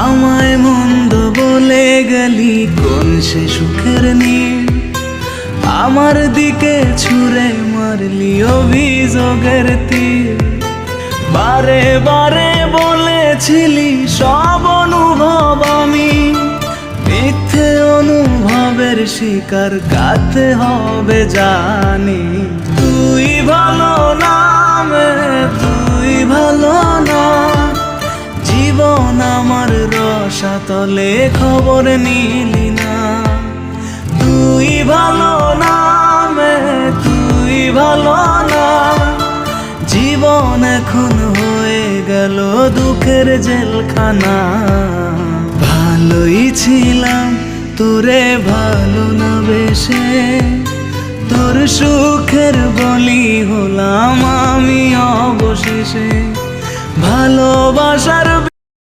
আমায় মন্দ বলে গেলি কোন সে সুখের নীড়, আমার দিকে ছুঁড়ে মারলি অভিযোগের তীর। বারে বারে বলেছিলি সব অনুভব আমি, মিথ্যে অনুভবের শিকার কাঁদতে হবে জানি। তুই ভালো না তুই ভালো না, জীবন আমার রসাতলে খবর নিলি না। তুই ভালো না তুই ভালো না, জীবন এখন হয়ে গেল দুঃখের জেলখানা। ভালোই ছিলাম তোরে ভালো না বেশে, তোর সুখের বলি হলাম আমি অবশেষে। ভালোবাসার